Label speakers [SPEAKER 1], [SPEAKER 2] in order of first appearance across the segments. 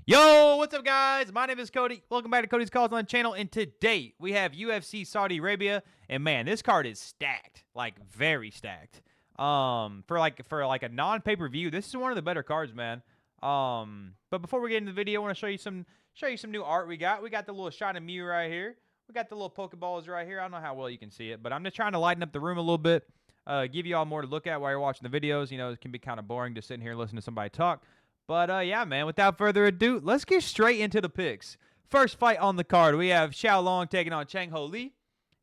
[SPEAKER 1] Yo, what's up, guys? My name is Cody. Welcome back to Cody's Calls on the channel. And today we have UFC Saudi Arabia, and man, this card is stacked, like very stacked. For a non-pay-per-view, this is one of the better cards, man. But before we get into the video, I want to show you some new art we got. We got the little shot of Mew right here. We got the little Pokeballs right here. I don't know how well you can see it, but I'm just trying to lighten up the room a little bit. Give you all more to look at while you're watching the videos. You know, it can be kind of boring just sitting here and listening to somebody talk. But, yeah, man, without further ado, let's get straight into the picks. First fight on the card, we have Xiao taking on Chang Li.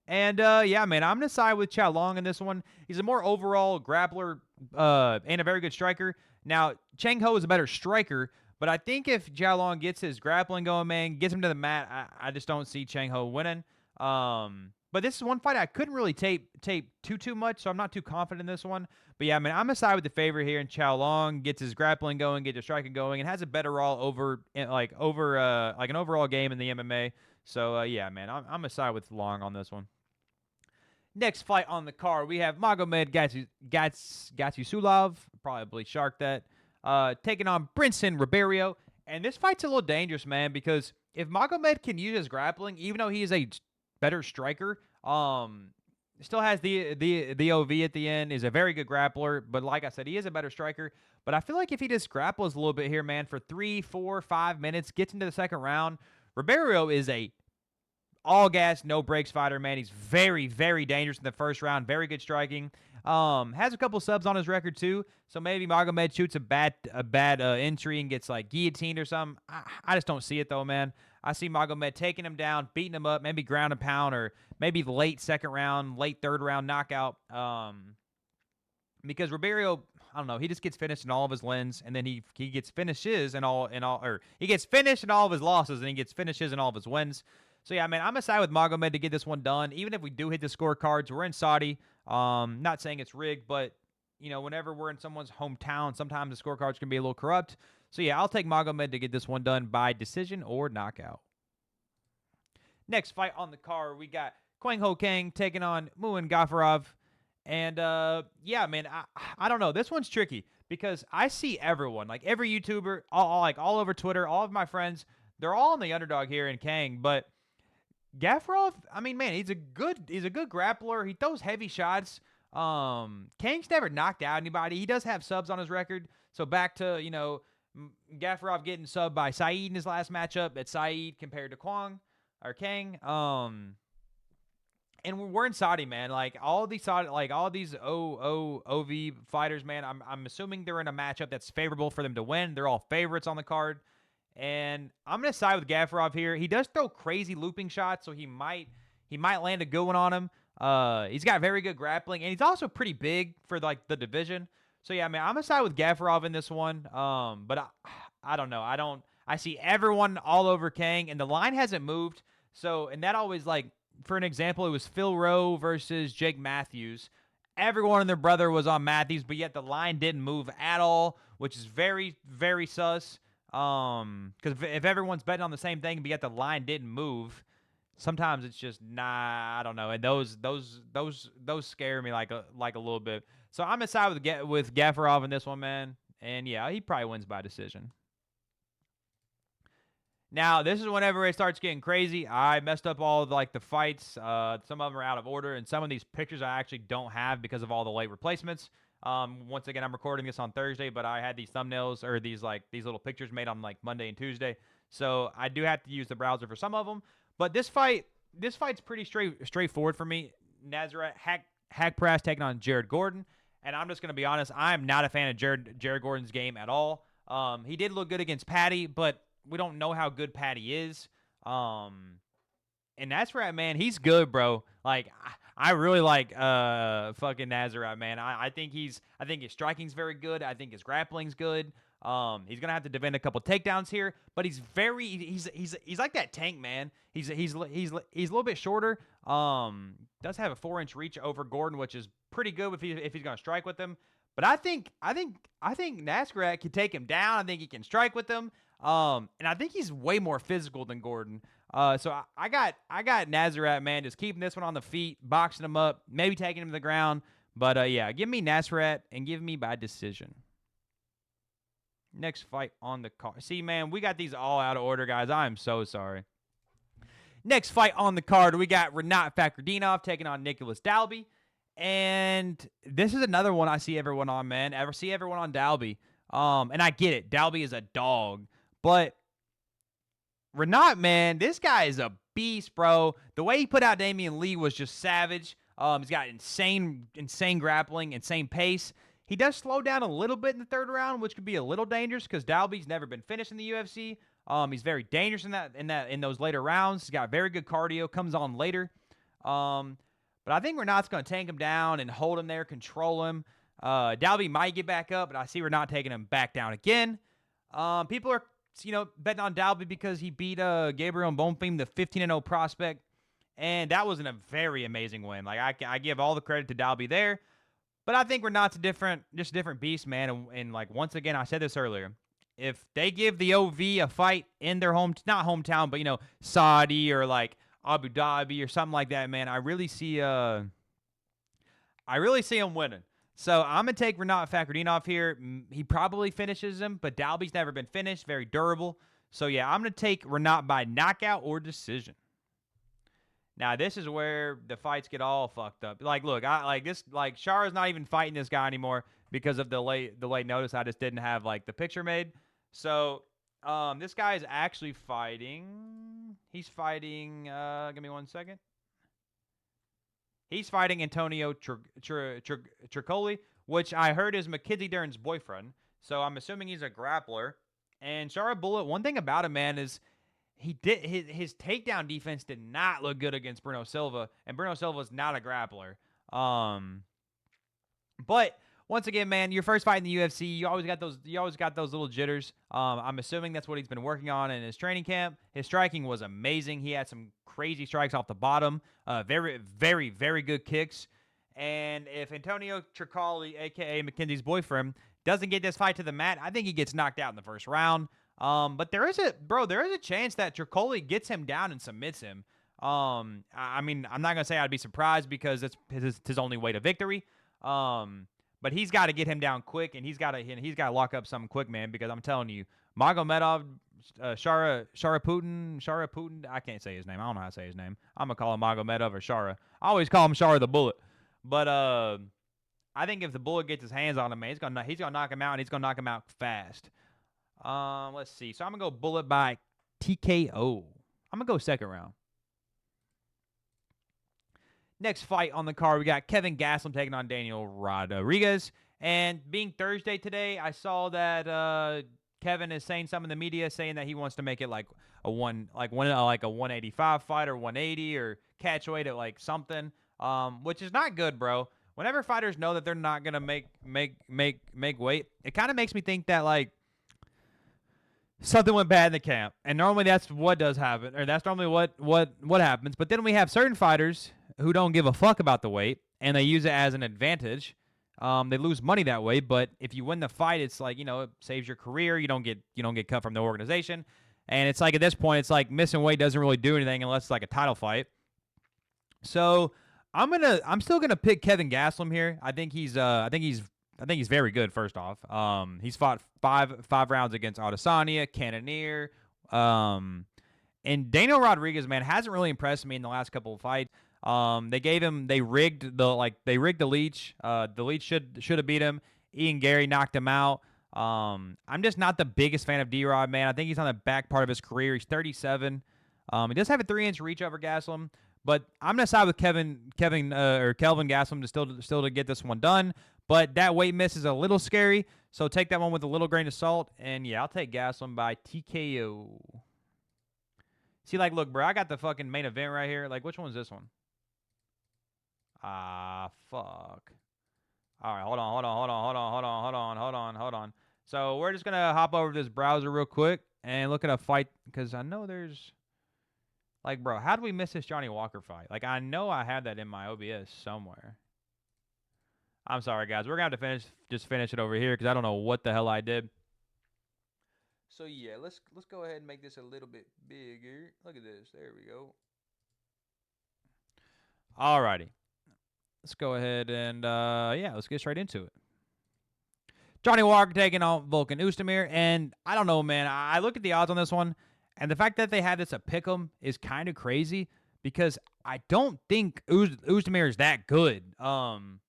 [SPEAKER 1] And, yeah, man, I'm going to side with Xiao in this one. He's a more overall grappler and a very good striker. Now, Chang Ho is a better striker, but I think if Xiao gets his grappling going, man, gets him to the mat, I just don't see Chang Ho winning. But this is one fight I couldn't really tape too much, so I'm not too confident in this one. But yeah, man, I'm gonna side with the favorite here, and Xiao gets his grappling going, gets his striking going, and has a better all over an overall game in the MMA. So yeah, man, I'm gonna side with Long on this one. Next fight on the card, we have Magomed Gadzhiyasulov, probably shark that, taking on Brendson Ribeiro. And this fight's a little dangerous, man, because if Magomed can use his grappling, even though he is a better striker, still has the OV at the end, is a very good grappler, but like I said, he is a better striker. But I feel like if he just grapples a little bit here, man, for 3, 4, 5 minutes, gets into the second round, Ribeiro is a all gas, no brakes fighter, man. He's very, very dangerous in the first round. Very good striking. Has a couple subs on his record too. So maybe Magomed shoots a bad entry and gets like guillotined or something. I just don't see it though, man. I see Magomed taking him down, beating him up, maybe ground and pound, or maybe late second round, late third round knockout. Because Ribeiro, I don't know, he just gets finished in all of his wins, and then he gets finishes he gets finished in all of his losses, and he gets finishes in all of his wins. So yeah, man, I'm gonna side with Magomed to get this one done. Even if we do hit the scorecards, we're in Saudi. Not saying it's rigged, but you know, whenever we're in someone's hometown, sometimes the scorecards can be a little corrupt. So yeah, I'll take Magomed to get this one done by decision or knockout. Next fight on the card, we got Kang taking on Muin Gafurov. And yeah, man, I don't know. This one's tricky because I see everyone, like every YouTuber, all over Twitter, all of my friends, they're all on the underdog here in Kang, but Gafurov, I mean, man, he's a good grappler. He throws heavy shots. Kang's never knocked out anybody. He does have subs on his record. So back to, you know, Gafurov getting subbed by Saeed in his last matchup. It's Saeed compared to Kang. And we're in Saudi, man. Like all these OV fighters, man. I'm assuming they're in a matchup that's favorable for them to win. They're all favorites on the card. And I'm going to side with Gafurov here. He does throw crazy looping shots, so he might land a good one on him. He's got very good grappling, and he's also pretty big for like the division. So yeah, man, I'm going to side with Gafurov in this one. But I don't know. I see everyone all over Kang, and the line hasn't moved. So, and that always, like, for an example, it was Phil Rowe versus Jake Matthews. Everyone and their brother was on Matthews, but yet the line didn't move at all, which is very, very sus. Because if everyone's betting on the same thing, but yet the line didn't move, sometimes it's just I don't know. And those scare me like a little bit. So I'm gonna side with Gafurov in this one, man. And yeah, he probably wins by decision. Now, this is whenever it starts getting crazy. I messed up all of, like, the fights. Some of them are out of order, and some of these pictures I actually don't have because of all the late replacements. Once again, I'm recording this on Thursday, but I had these thumbnails or these little pictures made on like Monday and Tuesday. So I do have to use the browser for some of them. But this fight's pretty straightforward for me. Nasrat Haqparast taking on Jared Gordon. And I'm just going to be honest, I'm not a fan of Jared Gordon's game at all. He did look good against Patty, but we don't know how good Patty is. And Nasrat, man, he's good, bro. Like, I really like fucking Nasrat, man. I think his striking's very good. I think his grappling's good. He's gonna have to defend a couple takedowns here, but he's like that tank, man. He's a little bit shorter. Does have a 4-inch reach over Gordon, which is pretty good if he's gonna strike with him. But I think Nasrat can take him down. I think he can strike with him. And I think he's way more physical than Gordon. So I got Nasrat, man, just keeping this one on the feet, boxing him up, maybe taking him to the ground. But yeah, give me Nasrat and give me by decision. Next fight on the card. See, man, we got these all out of order, guys. I am so sorry. Next fight on the card, we got Rinat Fakhretdinov taking on Nicolas Dalby. And this is another one I see everyone on, man. I see everyone on Dalby. And I get it. Dalby is a dog. But Rinat, man, this guy is a beast, bro. The way he put out Damian Lee was just savage. He's got insane grappling, insane pace. He does slow down a little bit in the third round, which could be a little dangerous because Dalby's never been finished in the UFC. He's very dangerous in those later rounds. He's got very good cardio. Comes on later. But I think Renat's going to tank him down and hold him there, control him. Dalby might get back up, but I see Rinat taking him back down again. People are betting on Dalby because he beat Gabriel Bonfim, the 15-0 prospect, and that was a very amazing win. Like I give all the credit to Dalby there, but I think Renat's just a different beast, man. And like once again, I said this earlier, if they give the OV a fight in their not hometown, but Saudi or like Abu Dhabi or something like that, man, I really see him winning. So I'm going to take Rinat Fakhretdinov here. He probably finishes him, but Dalby's never been finished. Very durable. So, yeah, I'm going to take Rinat by knockout or decision. Now, this is where the fights get all fucked up. Like, look, Shara's not even fighting this guy anymore because of the late notice. I just didn't have, the picture made. So, this guy is actually fighting. He's fighting, give me 1 second. He's fighting Antonio Trocoli, which I heard is Mackenzie Dern's boyfriend. So I'm assuming he's a grappler. And Shara Bullet, one thing about him, man, is his takedown defense did not look good against Bruno Silva, and Bruno Silva is not a grappler. But once again, man, your first fight in the UFC, you always got those little jitters. I'm assuming that's what he's been working on in his training camp. His striking was amazing. He had some crazy strikes off the bottom. Very, very, very good kicks. And if Antonio Trocoli, a.k.a. Mackenzie's boyfriend, doesn't get this fight to the mat, I think he gets knocked out in the first round. But there is a chance that Trocoli gets him down and submits him. I mean, I'm not going to say I'd be surprised because it's his only way to victory. But he's got to get him down quick, and he's got to lock up something quick, man, because I'm telling you, Magomedov, Shara Putin, I can't say his name. I don't know how to say his name. I'm going to call him Magomedov or Shara. I always call him Shara the Bullet. But I think if the Bullet gets his hands on him, man, he's going to knock him out, and he's going to knock him out fast. Let's see. So I'm going to go Bullet by TKO. I'm going to go second round. Next fight on the card, we got Kelvin Gastelum taking on Daniel Rodriguez. And being Thursday today, I saw that Kevin is saying something in the media, saying that he wants to make it like a 185 fight or 180 or catch weight at like something, which is not good, bro. Whenever fighters know that they're not gonna make weight, it kind of makes me think that like something went bad in the camp. And normally that's what does happen, or that's normally what happens. But then we have certain fighters who don't give a fuck about the weight, and they use it as an advantage. They lose money that way, but if you win the fight, it's like, it saves your career. You don't get cut from the organization. And it's like at this point, it's like missing weight doesn't really do anything unless it's like a title fight. So I'm still gonna pick Kelvin Gastelum here. I think he's very good. First off, he's fought five rounds against Adesanya, Cannonier, and Daniel Rodriguez, man, hasn't really impressed me in the last couple of fights. They rigged the leech. The leech should have beat him. Ian Gary knocked him out. I'm just not the biggest fan of D-Rod, man. I think he's on the back part of his career. He's 37. He does have a 3-inch reach over Gastelum, but I'm gonna side with Kelvin Gastelum to still to get this one done. But that weight miss is a little scary, so take that one with a little grain of salt. And yeah, I'll take Gastelum by TKO. See, like, look, bro, I got the fucking main event right here. Like, which one's this one? Fuck. All right, hold on. So we're just going to hop over to this browser real quick and look at a fight, because I know there's, like, bro, how do we miss this Johnny Walker fight? Like, I know I had that in my OBS somewhere. I'm sorry, guys. We're going to have to finish it over here because I don't know what the hell I did. So, yeah, let's go ahead and make this a little bit bigger. Look at this. There we go. All righty. Let's go ahead and, let's get straight into it. Johnny Walker taking on Volkan Oezdemir, and I don't know, man. I look at the odds on this one, and the fact that they have this a pick'em is kind of crazy because I don't think Oezdemir is that good. And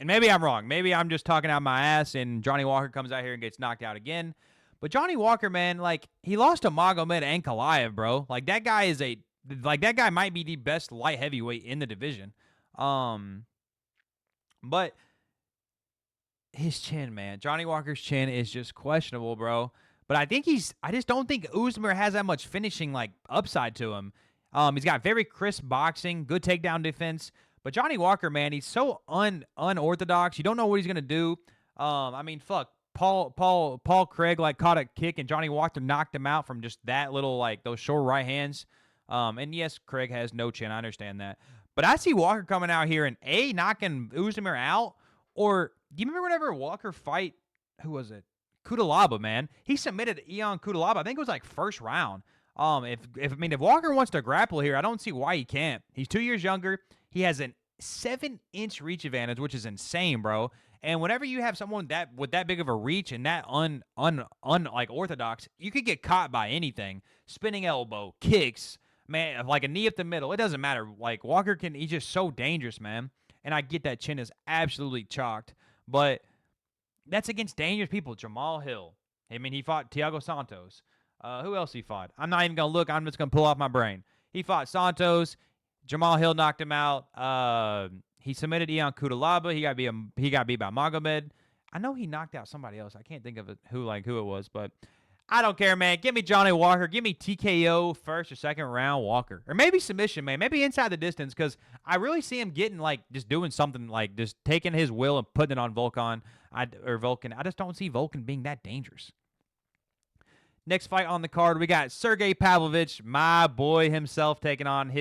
[SPEAKER 1] maybe I'm wrong. Maybe I'm just talking out my ass, and Johnny Walker comes out here and gets knocked out again. But Johnny Walker, man, like he lost to Magomed and Ankalaev, bro. Like that guy might be the best light heavyweight in the division. But his chin, man. Johnny Walker's chin is just questionable, bro. But I just don't think Oezdemir has that much finishing, like, upside to him. He's got very crisp boxing, good takedown defense. But Johnny Walker, man, he's so unorthodox. You don't know what he's going to do. I mean, fuck. Paul Craig, like, caught a kick, and Johnny Walker knocked him out from just that little, like, those short right hands. And, yes, Craig has no chin. I understand that. But I see Walker coming out here and, A, knocking Oezdemir out, or do you remember whenever Walker fight, who was it? Kudalaba, man. He submitted Ion Kudalaba. I think it was like first round. If Walker wants to grapple here, I don't see why he can't. He's 2 years younger. He has a 7-inch reach advantage, which is insane, bro. And whenever you have someone with that big of a reach and that like orthodox, you could get caught by anything. Spinning elbow, kicks, man, like a knee up the middle. It doesn't matter. Like Walker he's just so dangerous, man. And I get that chin is absolutely chalked. But that's against dangerous people. Jamal Hill. I mean, he fought Thiago Santos. Who else he fought? I'm not even going to look. I'm just going to pull off my brain. He fought Santos. Jamal Hill knocked him out. He submitted Ion Kudalaba. He got beat by Magomed. I know he knocked out somebody else. I can't think of who it was, but I don't care, man. Give me Johnny Walker. Give me TKO first or second round Walker. Or maybe submission, man. Maybe inside the distance, because I really see him getting, like, just doing something, like, just taking his will and putting it on Volkan. I just don't see Volkan being that dangerous. Next fight on the card, we got Sergei Pavlovich, my boy himself, taking on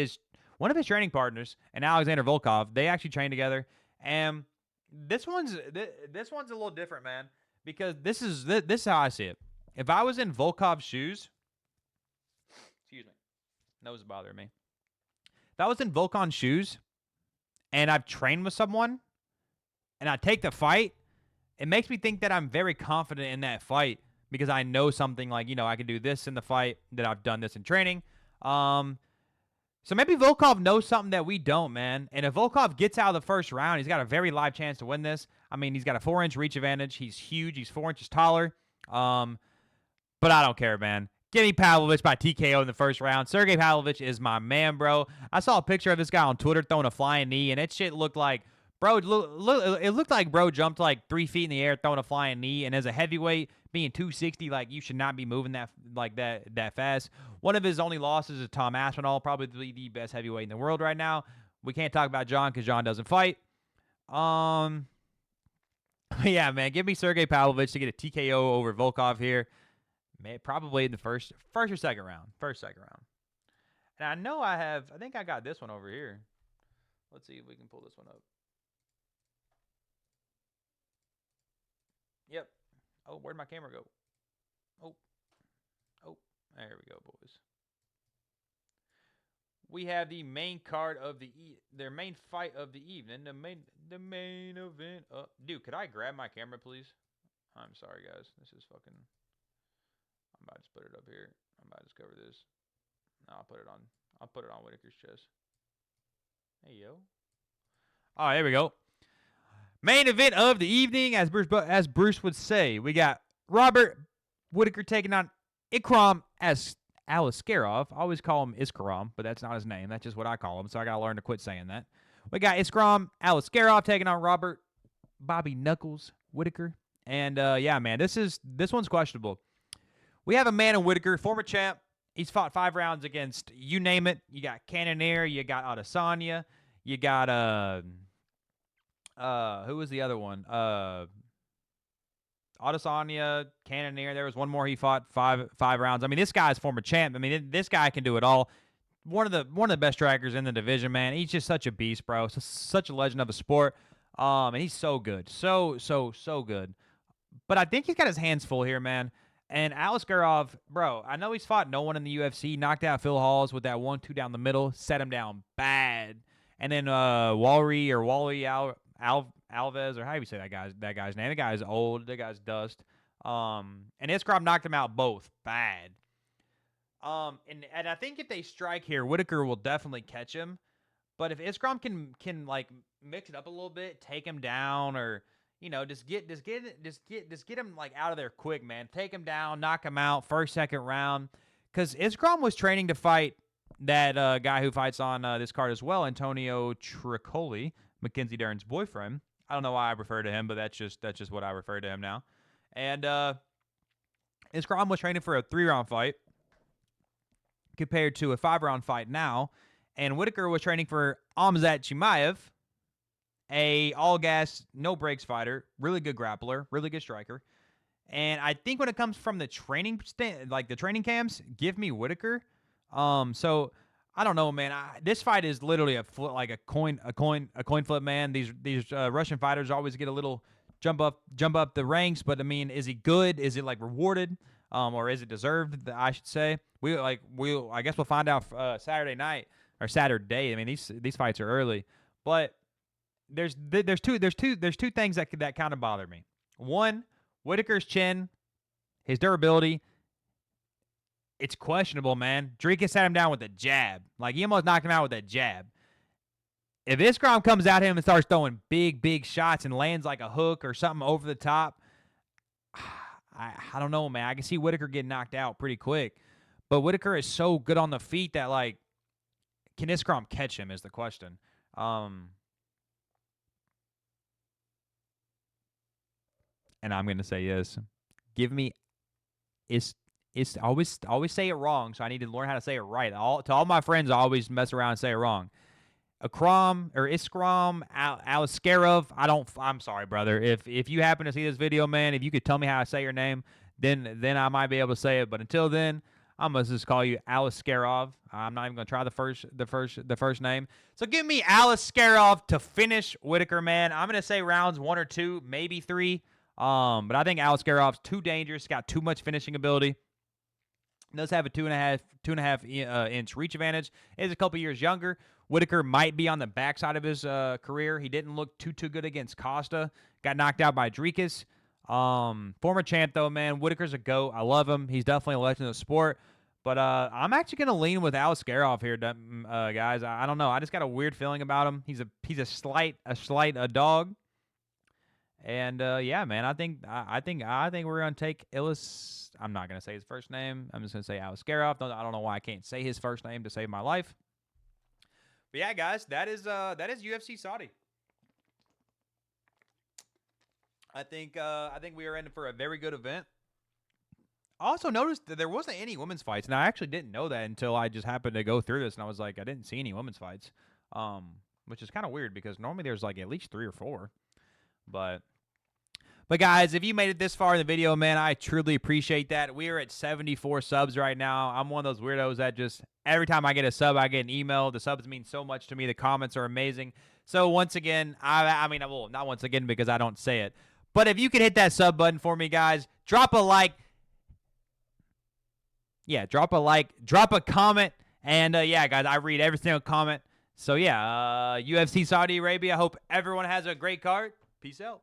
[SPEAKER 1] one of his training partners, and Alexander Volkov. They actually train together. And this one's a little different, man, because this is how I see it. If I was in Volkov's shoes, excuse me, nose is bothering me. If I was in Volkan's shoes and I've trained with someone and I take the fight, it makes me think that I'm very confident in that fight because I know something like, I can do this in the fight, that I've done this in training. So maybe Volkov knows something that we don't, man. And if Volkov gets out of the first round, he's got a very live chance to win this. I mean, he's got a 4-inch reach advantage. He's huge. He's 4 inches taller. But I don't care, man. Give me Pavlovich by TKO in the first round. Sergei Pavlovich is my man, bro. I saw a picture of this guy on Twitter throwing a flying knee, and that shit looked like, bro, it looked like bro jumped like 3 feet in the air throwing a flying knee, and as a heavyweight, being 260, like, you should not be moving that fast. One of his only losses is Tom Aspinall, probably the best heavyweight in the world right now. We can't talk about John because John doesn't fight. Yeah, man, give me Sergei Pavlovich to get a TKO over Volkov here. Probably in the first or second round. And I think I got this one over here. Let's see if we can pull this one up. Yep. Oh, where'd my camera go? Oh, there we go, boys. We have the main card of their main fight of the evening. The main event. Dude, could I grab my camera, please? I'm sorry, guys. This is fucking. I'm about to put it up here. I'm about to cover this. No, I'll put it on Whittaker's chest. Hey, yo. All right, there we go. Main event of the evening, as Bruce would say. We got Robert Whittaker taking on Ikram as Aliskerov. I always call him Iskaram, but that's not his name. That's just what I call him, so I got to learn to quit saying that. We got Ikram Aliskerov taking on Robert Bobby Knuckles Whittaker. And, yeah, man, this one's questionable. We have a man in Whittaker, former champ. He's fought 5 rounds against you name it. You got Cannonier, you got Adesanya, you got who was the other one? Adesanya, Cannonier. There was one more he fought 5 rounds. I mean, this guy's former champ. I mean, this guy can do it all. One of the best strikers in the division, man. He's just such a beast, bro. Such a legend of the sport. And he's so good. So good. But I think he's got his hands full here, man. And Aliskerov, bro, I know he's fought no one in the UFC. Knocked out Phil Halls with that 1-2 down the middle. Set him down bad. And then Wally Alves, or how do you say that guy's name? The guy's old. The guy's dust. And Ikram knocked him out both bad. And I think if they strike here, Whittaker will definitely catch him. But if Ikram can like mix it up a little bit, take him down, or just get him like out of there quick, man. Take him down, knock him out, first, second round. Because Ikram was training to fight that guy who fights on this card as well, Antonio Trocoli, Mackenzie Dern's boyfriend. I don't know why I refer to him, but that's just what I refer to him now. And Ikram was training for a 3-round fight compared to a 5-round fight now. And Whittaker was training for Khamzat Chimaev, a all-gas, no-breaks fighter, really good grappler, really good striker. And I think when it comes from the training the training camps, give me Whittaker. So I don't know, man. This fight is literally a coin flip, man. These Russian fighters always get a little jump up the ranks, but I mean, is he good? Is it like rewarded, or is it deserved? I should say. I guess we'll find out Saturday night or Saturday. I mean, these fights are early, but there's two things that kind of bother me. One, Whittaker's chin, his durability. It's questionable, man. Drika sat him down with a jab. Like, he almost knocked him out with a jab. If Ikram comes at him and starts throwing big shots and lands like a hook or something over the top, I don't know, man. I can see Whittaker getting knocked out pretty quick. But Whittaker is so good on the feet that, like, can Ikram catch him is the question. And I'm going to say yes. Give me It's always say it wrong, so I need to learn how to say it right. To all my friends, I always mess around and say it wrong. Ikram, Aliskerov. I'm sorry, brother. If you happen to see this video, man, if you could tell me how to say your name, then I might be able to say it. But until then, I'm gonna just call you Aliskerov. I'm not even gonna try the first name. So give me Aliskerov to finish Whittaker, man. I'm gonna say rounds 1 or 2, maybe 3. But I think Aliskerov's too dangerous. Got too much finishing ability. Does have a 2.5 inch reach advantage. Is a couple years younger. Whittaker might be on the backside of his career. He didn't look too good against Costa. Got knocked out by Drikas. Former champ though, man. Whittaker's a GOAT. I love him. He's definitely a legend of the sport. But I'm actually gonna lean with Aliskerov here, guys. I don't know. I just got a weird feeling about him. He's a slight dog. And yeah, man, I think we're gonna take Illis. I'm not gonna say his first name. I'm just gonna say Aliskerov. I don't know why I can't say his first name to save my life. But yeah, guys, that is UFC Saudi. I think we are in for a very good event. I also noticed that there wasn't any women's fights, and I actually didn't know that until I just happened to go through this, and I was like, I didn't see any women's fights, which is kind of weird because normally there's like at least 3 or 4. But guys, if you made it this far in the video, man, I truly appreciate that. We are at 74 subs right now. I'm one of those weirdos that just every time I get a sub, I get an email. The subs mean so much to me. The comments are amazing. So once again, I mean, well, not once again because I don't say it. But if you could hit that sub button for me, guys, drop a like. Yeah, drop a like, drop a comment. And yeah, guys, I read every single comment. So yeah, UFC Saudi Arabia. I hope everyone has a great card. Peace out.